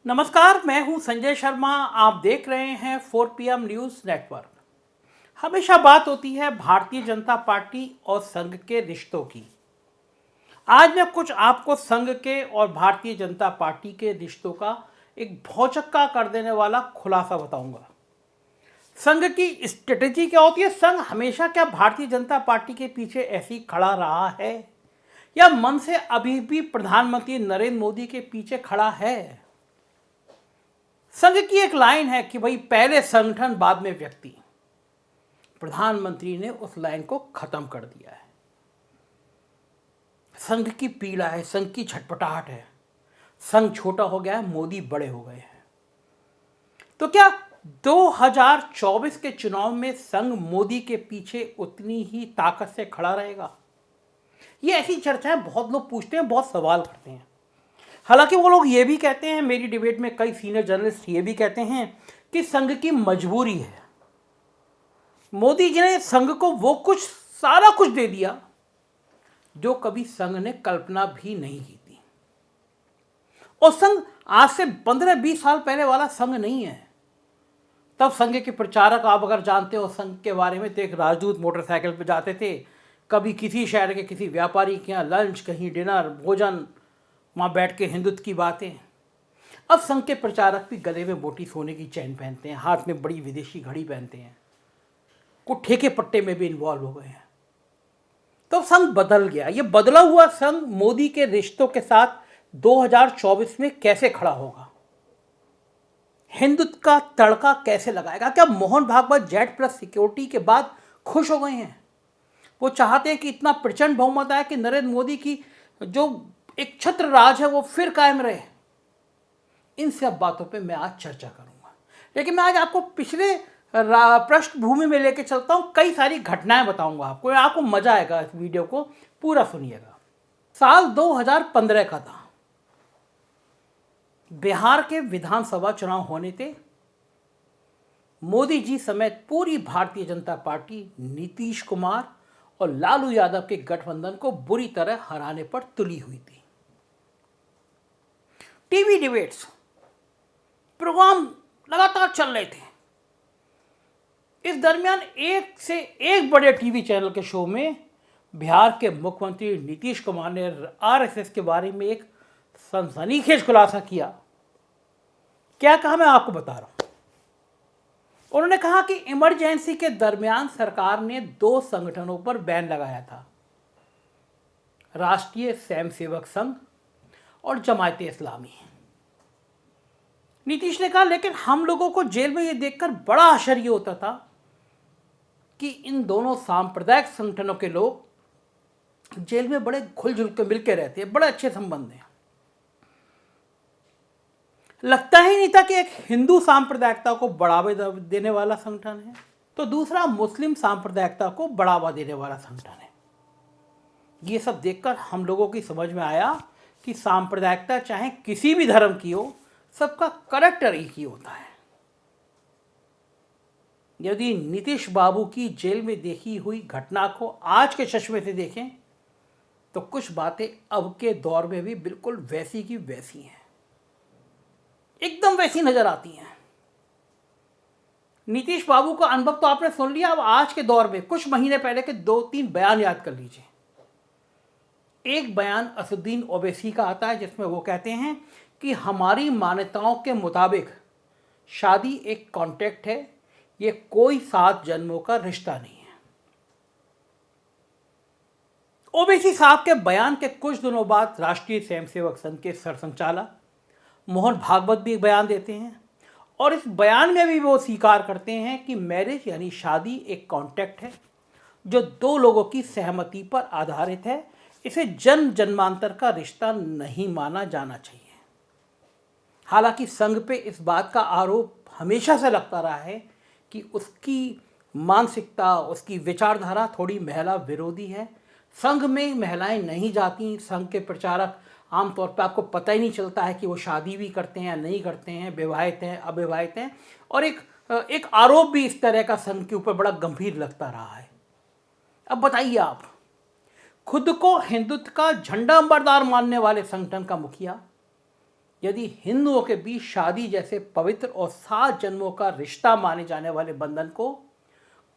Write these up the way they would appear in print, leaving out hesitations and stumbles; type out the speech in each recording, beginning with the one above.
नमस्कार, मैं हूं संजय शर्मा। आप देख रहे हैं 4 PM न्यूज़ नेटवर्क। हमेशा बात होती है भारतीय जनता पार्टी और संघ के रिश्तों की। आज मैं कुछ आपको संघ के और भारतीय जनता पार्टी के रिश्तों का एक भौचक्का कर देने वाला खुलासा बताऊंगा। संघ की स्ट्रेटेजी क्या होती है? संघ हमेशा क्या भारतीय जनता पार्टी के पीछे ऐसे ही खड़ा रहा है या मन से अभी भी प्रधानमंत्री नरेंद्र मोदी के पीछे खड़ा है? संघ की एक लाइन है कि भाई पहले संगठन बाद में व्यक्ति। प्रधानमंत्री ने उस लाइन को खत्म कर दिया है। संघ की पीड़ा है, संघ की छटपटाहट है। संघ छोटा हो गया है, मोदी बड़े हो गए हैं। तो क्या 2024 के चुनाव में संघ मोदी के पीछे उतनी ही ताकत से खड़ा रहेगा? ये ऐसी चर्चाएं बहुत लोग पूछते हैं, बहुत सवाल करते हैं। हालांकि वो लोग ये भी कहते हैं, मेरी डिबेट में कई सीनियर जर्नलिस्ट ये भी कहते हैं कि संघ की मजबूरी है। मोदी जी ने संघ को वो कुछ सारा कुछ दे दिया जो कभी संघ ने कल्पना भी नहीं की थी। और संघ आज से 15-20 साल पहले वाला संघ नहीं है। तब संघ के प्रचारक, आप अगर जानते हो संघ के बारे में, तो एक राजदूत मोटरसाइकिल पर जाते थे, कभी किसी शहर के किसी व्यापारी के यहाँ लंच, कहीं डिनर, भोजन, वहाँ बैठ के हिंदुत्व की बातें। अब संघ के प्रचारक भी गले में मोटी सोने की चैन पहनते हैं, हाथ में बड़ी विदेशी घड़ी पहनते हैं, कुछ ठेके पट्टे में भी इन्वॉल्व हो गए हैं। तो संघ बदल गया। ये बदला हुआ संघ मोदी के रिश्तों के साथ 2024 में कैसे खड़ा होगा? हिंदुत्व का तड़का कैसे लगाएगा? क्या मोहन भागवत Z+ सिक्योरिटी के बाद खुश हो गए हैं? वो चाहते हैं कि इतना प्रचंड बहुमत आए कि नरेंद्र मोदी की जो एक छत्र राज है वो फिर कायम रहे। इन सब बातों पे मैं आज चर्चा करूंगा, लेकिन मैं आज आपको पिछले पृष्ठभूमि में लेके चलता हूं। कई सारी घटनाएं बताऊंगा आपको मजा आएगा। इस वीडियो को पूरा सुनिएगा। साल 2015 का था। बिहार के विधानसभा चुनाव होने थे। मोदी जी समेत पूरी भारतीय जनता पार्टी नीतीश कुमार और लालू यादव के गठबंधन को बुरी तरह हराने पर तुली हुई थी। टीवी डिबेट्स प्रोग्राम लगातार चल रहे थे। इस दरमियान एक से एक बड़े टीवी चैनल के शो में बिहार के मुख्यमंत्री नीतीश कुमार ने RSS के बारे में एक सनसनीखेज खुलासा किया। क्या कहा, मैं आपको बता रहा हूं। उन्होंने कहा कि इमरजेंसी के दरमियान सरकार ने 2 संगठनों पर बैन लगाया था, राष्ट्रीय स्वयंसेवक संघ और जमायते इस्लामी। नीतीश ने कहा, लेकिन हम लोगों को जेल में ये देखकर बड़ा आश्चर्य होता था कि इन दोनों सांप्रदायिक संगठनों के लोग जेल में बड़े घुल-जुल के मिलके रहते हैं, बड़े अच्छे संबंध हैं। लगता ही नहीं था कि एक हिंदू सांप्रदायिकता को बढ़ावा देने वाला संगठन है, तो दूसरा मुस्लिम सांप्रदायिकता को बढ़ावा देने वाला संगठन है। ये सब देखकर हम लोगों की समझ में आया कि सांप्रदायिकता चाहे किसी भी धर्म की हो, सबका करैक्टर एक ही होता है। यदि नीतीश बाबू की जेल में देखी हुई घटना को आज के चश्मे से देखें तो कुछ बातें अब के दौर में भी बिल्कुल वैसी की वैसी हैं, एकदम वैसी नजर आती हैं। नीतीश बाबू का अनुभव तो आपने सुन लिया। अब आज के दौर में कुछ महीने पहले के 2-3 बयान याद कर लीजिए। एक बयान असदुद्दीन ओवैसी का आता है जिसमें वो कहते हैं कि हमारी मान्यताओं के मुताबिक शादी एक कॉन्ट्रैक्ट है, ये कोई 7 जन्मों का रिश्ता नहीं है। ओवैसी साहब के बयान के कुछ दिनों बाद राष्ट्रीय स्वयंसेवक संघ के सरसंघचालक मोहन भागवत भी एक बयान देते हैं और इस बयान में भी वो स्वीकार करते हैं कि मैरिज यानी शादी एक कॉन्ट्रैक्ट है जो 2 लोगों की सहमति पर आधारित है, इसे जन्म जन्मांतर का रिश्ता नहीं माना जाना चाहिए। हालांकि संघ पे इस बात का आरोप हमेशा से लगता रहा है कि उसकी मानसिकता, उसकी विचारधारा थोड़ी महिला विरोधी है। संघ में महिलाएं नहीं जाती। संघ के प्रचारक आमतौर पर आपको पता ही नहीं चलता है कि वो शादी भी करते हैं या नहीं करते हैं, विवाहित हैं, अविवाहित हैं। और एक आरोप भी इस तरह का संघ के ऊपर बड़ा गंभीर लगता रहा है। अब बताइए आप, खुद को हिंदुत्व का झंडा बरदार मानने वाले संगठन का मुखिया यदि हिंदुओं के बीच शादी जैसे पवित्र और 7 जन्मों का रिश्ता माने जाने वाले बंधन को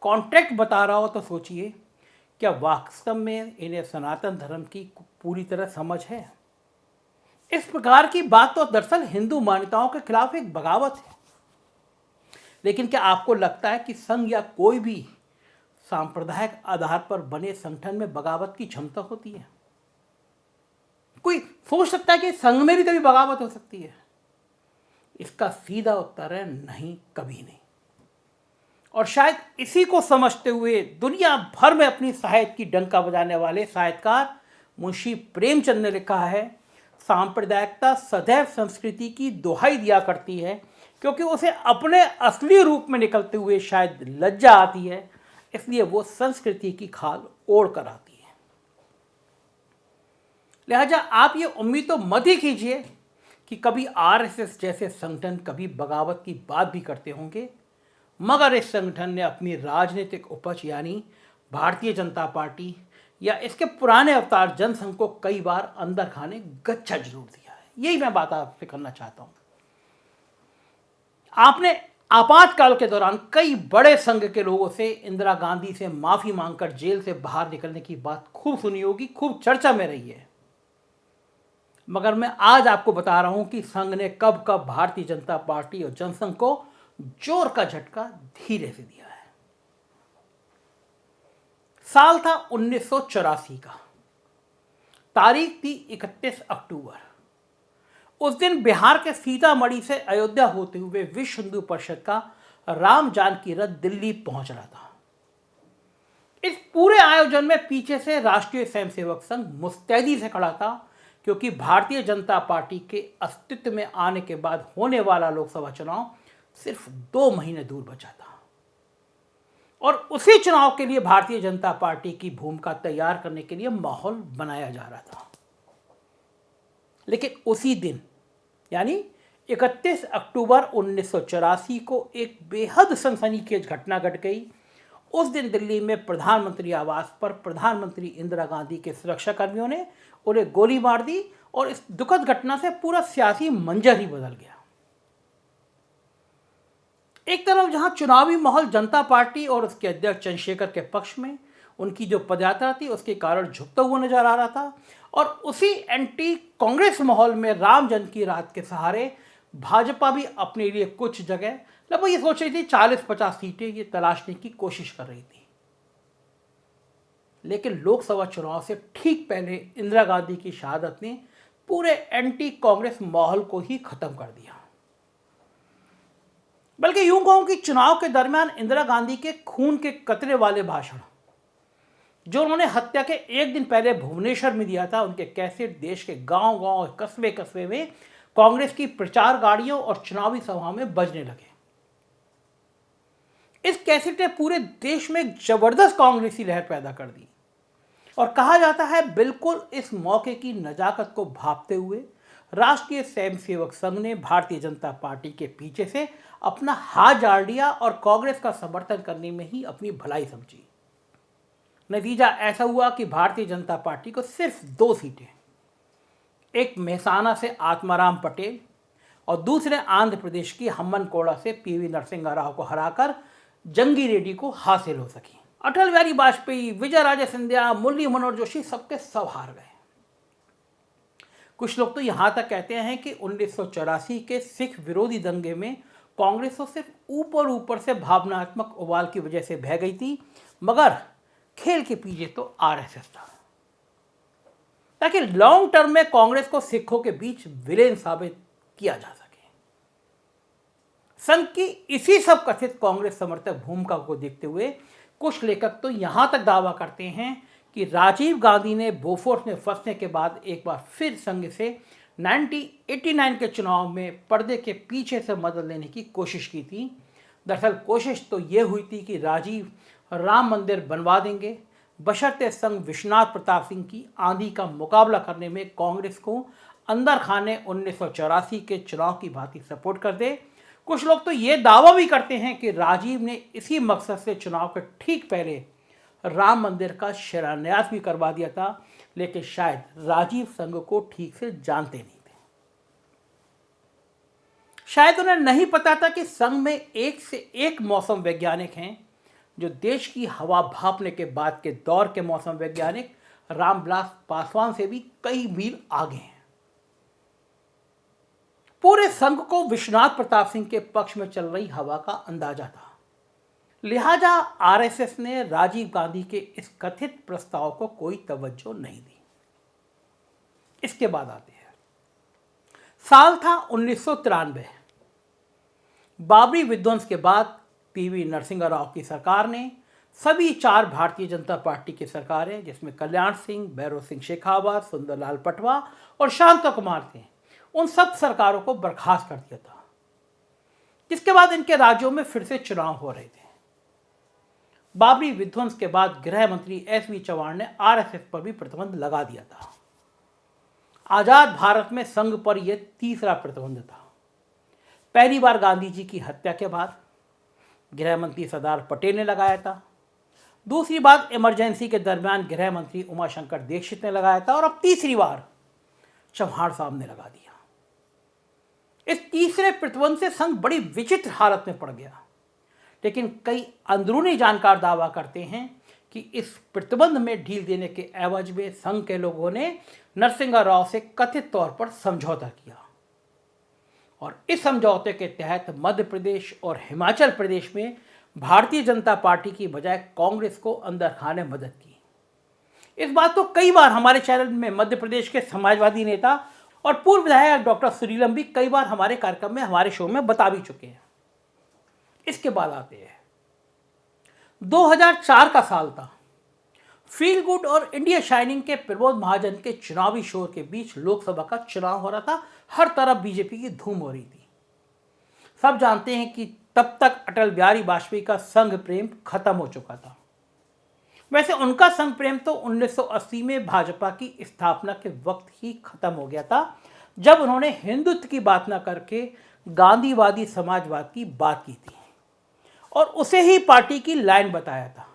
कॉन्ट्रैक्ट बता रहा हो तो सोचिए, क्या वास्तव में इन्हें सनातन धर्म की पूरी तरह समझ है? इस प्रकार की बात तो दरअसल हिंदू मान्यताओं के खिलाफ एक बगावत है। लेकिन क्या आपको लगता है कि संघ या कोई भी सांप्रदायिक आधार पर बने संगठन में बगावत की क्षमता होती है? कोई सोच सकता है कि संघ में भी कभी बगावत हो सकती है? इसका सीधा उत्तर है नहीं, कभी नहीं। और शायद इसी को समझते हुए दुनिया भर में अपनी साहित्य की डंका बजाने वाले साहित्यकार मुंशी प्रेमचंद ने लिखा है, सांप्रदायिकता सदैव संस्कृति की दोहाई दिया करती है, क्योंकि उसे अपने असली रूप में निकलते हुए शायद लज्जा आती है, इसलिए वो संस्कृति की खाल ओढ़ कर आती है। लिहाजा आप ये उम्मीद तो मत ही कीजिए कि कभी आरएसएस जैसे संगठन कभी बगावत की बात भी करते होंगे, मगर इस संगठन ने अपनी राजनीतिक उपज यानी भारतीय जनता पार्टी या इसके पुराने अवतार जनसंघ को कई बार अंदर खाने गच्चा जरूर दिया है। यही मैं बात आपसे करना चाहता हूं। आपने आपातकाल के दौरान कई बड़े संघ के लोगों से इंदिरा गांधी से माफी मांगकर जेल से बाहर निकलने की बात खूब सुनी होगी, खूब चर्चा में रही है। मगर मैं आज आपको बता रहा हूं कि संघ ने कब कब भारतीय जनता पार्टी और जनसंघ को जोर का झटका धीरे से दिया है। साल था 1984 का, तारीख थी 31 अक्टूबर। उस दिन बिहार के सीतामढ़ी से अयोध्या होते हुए विश्व हिंदू परिषद का राम जानकी रथ दिल्ली पहुंच रहा था। इस पूरे आयोजन में पीछे से राष्ट्रीय स्वयंसेवक संघ मुस्तैदी से खड़ा था, क्योंकि भारतीय जनता पार्टी के अस्तित्व में आने के बाद होने वाला लोकसभा चुनाव सिर्फ 2 महीने दूर बचा था और उसी चुनाव के लिए भारतीय जनता पार्टी की भूमिका तैयार करने के लिए माहौल बनाया जा रहा था। लेकिन उसी दिन यानी 31 अक्टूबर 1984 को एक बेहद सनसनीखेज घटना घट गई। उस दिन दिल्ली में प्रधानमंत्री आवास पर प्रधानमंत्री इंदिरा गांधी के सुरक्षाकर्मियों ने उन्हें गोली मार दी और इस दुखद घटना से पूरा सियासी मंजर ही बदल गया। एक तरफ जहां चुनावी माहौल जनता पार्टी और उसके अध्यक्ष चंद्रशेखर के पक्ष में, उनकी जो पदयात्रा थी उसके कारण झुकता हुआ नजर आ रहा था, और उसी एंटी कांग्रेस माहौल में राम जन्म की रात के सहारे भाजपा भी अपने लिए कुछ जगह लगभग ये सोच रही थी 40-50 सीटें ये तलाशने की कोशिश कर रही थी। लेकिन लोकसभा चुनाव से ठीक पहले इंदिरा गांधी की शहादत ने पूरे एंटी कांग्रेस माहौल को ही खत्म कर दिया। बल्कि यूं कहूं कि चुनाव के दरमियान इंदिरा गांधी के खून के कतरे वाले भाषण जो उन्होंने हत्या के एक दिन पहले भुवनेश्वर में दिया था, उनके कैसेट देश के गांव-गांव, कस्बे-कस्बे में कांग्रेस की प्रचार गाड़ियों और चुनावी सभाओं में बजने लगे। इस कैसेट ने पूरे देश में एक जबरदस्त कांग्रेसी लहर पैदा कर दी और कहा जाता है बिल्कुल इस मौके की नजाकत को भांपते हुए राष्ट्रीय स्वयंसेवक संघ ने भारतीय जनता पार्टी के पीछे से अपना हाथ झाड़ लिया और कांग्रेस का समर्थन करने में ही अपनी भलाई समझी। नतीजा ऐसा हुआ कि भारतीय जनता पार्टी को सिर्फ 2 सीटें, एक मेहसाना से आत्माराम पटेल और दूसरे आंध्र प्रदेश की हम्मनकोड़ा से पीवी नरसिंह राव को हराकर जंगी रेड्डी को हासिल हो सकी। अटल बिहारी वाजपेयी, विजय राजे सिंधिया, मुरली मनोहर जोशी सबके सब हार गए। कुछ लोग तो यहां तक कहते हैं कि 1984 के सिख विरोधी दंगे में कांग्रेस तो सिर्फ ऊपर ऊपर से भावनात्मक उबाल की वजह से बह गई थी, मगर खेल के पीछे तो आरएसएस था, ताकि लॉन्ग टर्म में कांग्रेस को सिखों के बीच विलेन साबित किया जा सके। संघ की इसी सब कथित कांग्रेस समर्थक भूमिका को देखते हुए कुछ लेखक तो यहां तक दावा करते हैं कि राजीव गांधी ने बोफोर्स में फंसने के बाद एक बार फिर संघ से 1989 के चुनाव में पर्दे के पीछे से मदद लेने की कोशिश की थी। दरअसल कोशिश तो यह हुई थी कि राजीव राम मंदिर बनवा देंगे, बशर्ते संघ विश्वनाथ प्रताप सिंह की आंधी का मुकाबला करने में कांग्रेस को अंदर खाने 1984 के चुनाव की भांति सपोर्ट कर दे। कुछ लोग तो ये दावा भी करते हैं कि राजीव ने इसी मकसद से चुनाव के ठीक पहले राम मंदिर का शिलान्यास भी करवा दिया था, लेकिन शायद राजीव संघ को ठीक से जानते नहीं थे। शायद उन्हें नहीं पता था कि संघ में एक से एक मौसम वैज्ञानिक हैं जो देश की हवा भांपने के बाद के दौर के मौसम वैज्ञानिक रामविलास पासवान से भी कई मील आगे हैं। पूरे संघ को विश्वनाथ प्रताप सिंह के पक्ष में चल रही हवा का अंदाजा था। लिहाजा आरएसएस ने राजीव गांधी के इस कथित प्रस्ताव को कोई तवज्जो नहीं दी। इसके बाद आते हैं, साल था 1993। बाबरी विध्वंस के बाद पीवी नरसिंह राव की सरकार ने सभी 4 भारतीय जनता पार्टी की सरकारें, जिसमें कल्याण सिंह, भैरव सिंह शेखावत, सुंदरलाल पटवा और शांता कुमार थे, उन सब सरकारों को बर्खास्त कर दिया था, जिसके बाद इनके राज्यों में फिर से चुनाव हो रहे थे। बाबरी विध्वंस के बाद गृह मंत्री एसवी चौहान ने आरएसएस पर भी प्रतिबंध लगा दिया था। आजाद भारत में संघ पर यह तीसरा प्रतिबंध था। पहली बार गांधी जी की हत्या के बाद गृह मंत्री सरदार पटेल ने लगाया था। दूसरी बार इमरजेंसी के दरमियान गृह मंत्री उमाशंकर दीक्षित ने लगाया था, और अब तीसरी बार चौहान साहब ने लगा दिया। इस तीसरे प्रतिबंध से संघ बड़ी विचित्र हालत में पड़ गया, लेकिन कई अंदरूनी जानकार दावा करते हैं कि इस प्रतिबंध में ढील देने के एवज में संघ के लोगों ने नरसिंह राव से कथित तौर पर समझौता किया, और इस समझौते के तहत मध्य प्रदेश और हिमाचल प्रदेश में भारतीय जनता पार्टी की बजाय कांग्रेस को अंदर खाने मदद की। इस बात को कई बार हमारे चैनल में मध्य प्रदेश के समाजवादी नेता और पूर्व विधायक डॉक्टर सुरीलम भी कई बार हमारे कार्यक्रम में, हमारे शो में बता भी चुके हैं। इसके बाद आते हैं, 2004 का साल था। फील गुड और इंडिया शाइनिंग के प्रमोद महाजन के चुनावी शोर के बीच लोकसभा का चुनाव हो रहा था। हर तरफ बीजेपी की धूम हो रही थी। सब जानते हैं कि तब तक अटल बिहारी वाजपेयी का संघ प्रेम खत्म हो चुका था। वैसे उनका संघ प्रेम तो 1980 में भाजपा की स्थापना के वक्त ही खत्म हो गया था, जब उन्होंने हिंदुत्व की बात न करके गांधीवादी समाजवाद की बात की थी, और उसे ही पार्टी की लाइन बताया था।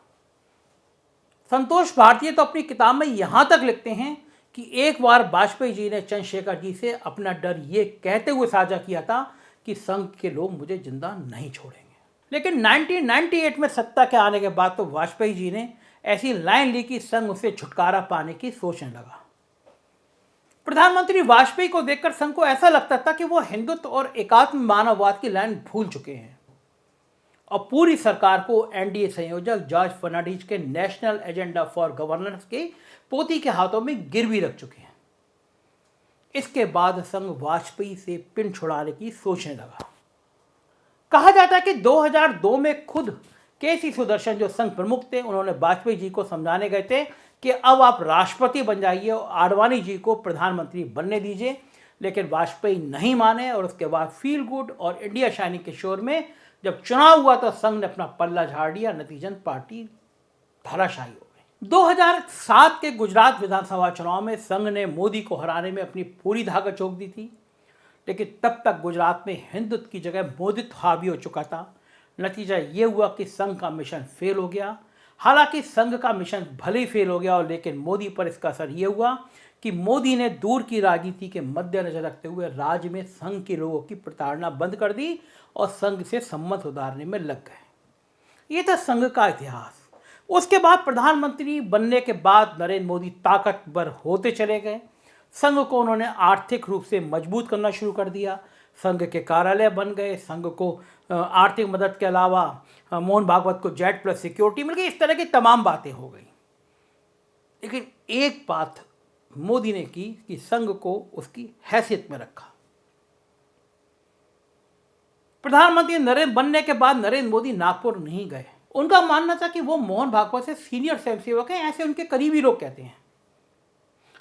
संतोष भारतीय तो अपनी किताब में यहां तक लिखते हैं कि एक बार वाजपेयी जी ने चंद्रशेखर जी से अपना डर ये कहते हुए साझा किया था कि संघ के लोग मुझे जिंदा नहीं छोड़ेंगे। लेकिन 1998 में सत्ता के आने के बाद तो वाजपेयी जी ने ऐसी लाइन ली कि संघ उसे छुटकारा पाने की सोचने लगा। प्रधानमंत्री वाजपेयी को देखकर संघ को ऐसा लगता था कि वो हिंदुत्व और एकात्म मानववाद की लाइन भूल चुके हैं, और पूरी सरकार को एनडीए संयोजक जॉर्ज फर्नांडिस के नेशनल एजेंडा फॉर गवर्नेंस के पोती के हाथों में गिरवी रख चुके हैं। इसके बाद संघ वाजपेयी से पिन छुड़ाने की सोचने लगा। कहा जाता है कि 2002 में खुद केसी सुदर्शन, जो संघ प्रमुख थे, उन्होंने वाजपेयी जी को समझाने गए थे कि अब आप राष्ट्रपति बन जाइए और आडवाणी जी को प्रधानमंत्री बनने दीजिए, लेकिन वाजपेयी नहीं माने। और उसके बाद फील गुड और इंडिया शाइनिंग के शोर में जब चुनाव हुआ तो संघ ने अपना पल्ला झाड़ दिया। नतीजन पार्टी धराशायी हो गई। 2007 के गुजरात विधानसभा चुनाव में संघ ने मोदी को हराने में अपनी पूरी ताकत झोंक दी थी, लेकिन तब तक गुजरात में हिंदुत्व की जगह मोदित्व हावी हो चुका था। नतीजा ये हुआ कि संघ का मिशन फेल हो गया। हालांकि संघ का मिशन भले ही फेल हो गया, और लेकिन मोदी पर इसका असर ये हुआ कि मोदी ने दूर की राजनीति के मद्देनजर रखते हुए राज्य में संघ के लोगों की प्रताड़ना बंद कर दी और संघ से संबंध सुधारने में लग गए। ये था संघ का इतिहास। उसके बाद प्रधानमंत्री बनने के बाद नरेंद्र मोदी ताकतवर होते चले गए। संघ को उन्होंने आर्थिक रूप से मजबूत करना शुरू कर दिया। संघ के कार्यालय बन गए। संघ को आर्थिक मदद के अलावा मोहन भागवत को जेट प्लस सिक्योरिटी मिल गई। इस तरह की तमाम बातें हो गई। लेकिन एक बात मोदी ने की कि संघ को उसकी हैसियत में रखा। प्रधानमंत्री नरेंद्र बनने के बाद नरेंद्र मोदी नागपुर नहीं गए। उनका मानना था कि वो मोहन भागवत से सीनियर स्वयंसेवक हैं, ऐसे उनके करीबी लोग कहते हैं।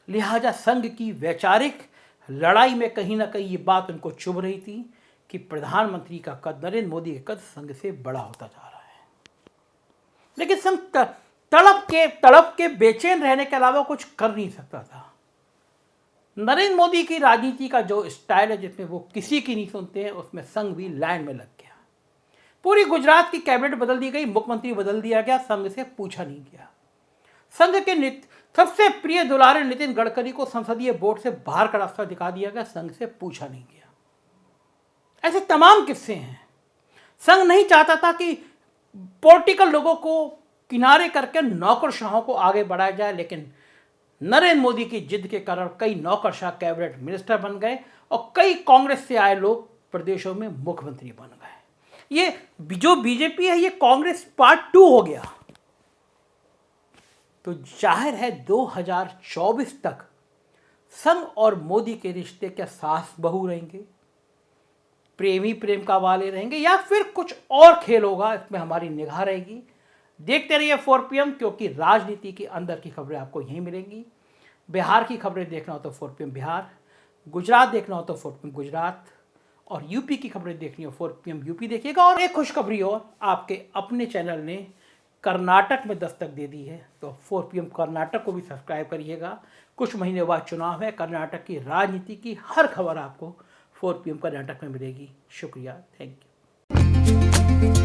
लिहाजा संघ की वैचारिक लड़ाई में कहीं ना कहीं ये बात उनको चुभ रही थी कि प्रधानमंत्री का कद, नरेंद्र मोदी का कद संघ से बड़ा होता जा रहा है। लेकिन संघ तड़प के बेचैन रहने के अलावा कुछ कर नहीं सकता था। नरेंद्र मोदी की राजनीति का जो स्टाइल है, जिसमें वो किसी की नहीं सुनते हैं, उसमें संघ भी लाइन में लग गया। पूरी गुजरात की कैबिनेट बदल दी गई, मुख्यमंत्री बदल दिया गया, संघ से पूछा नहीं गया। संघ के सबसे प्रिय दुलारे नितिन गडकरी को संसदीय बोर्ड से बाहर का रास्ता दिखा दिया गया, संघ से पूछा नहीं गया। ऐसे तमाम किस्से हैं। संघ नहीं चाहता था कि पॉलिटिकल लोगों को किनारे करके नौकरशाहों को आगे बढ़ाया जाए, लेकिन नरेंद्र मोदी की जिद के कारण कई नौकरशाह कैबिनेट मिनिस्टर बन गए और कई कांग्रेस से आए लोग प्रदेशों में मुख्यमंत्री बन गए। ये जो बीजेपी है ये कांग्रेस पार्ट 2 हो गया। तो जाहिर है 2024 तक संघ और मोदी के रिश्ते क्या सास बहू रहेंगे, प्रेमी प्रेम का वाले रहेंगे, या फिर कुछ और खेल होगा, इसमें हमारी निगाह रहेगी। देखते रहिए 4 PM, क्योंकि राजनीति के अंदर की खबरें आपको यहीं मिलेंगी। बिहार की खबरें देखना हो तो 4 PM बिहार, गुजरात देखना हो तो 4 PM गुजरात, और यूपी की खबरें देखनी हो 4 PM यूपी देखिएगा। और एक खुशखबरी और, आपके अपने चैनल ने कर्नाटक में दस्तक दे दी है, तो 4 PM कर्नाटक को भी सब्सक्राइब करिएगा। कुछ महीने बाद चुनाव है, कर्नाटक की राजनीति की हर खबर आपको 4 PM कर्नाटक में मिलेगी। शुक्रिया, थैंक यू।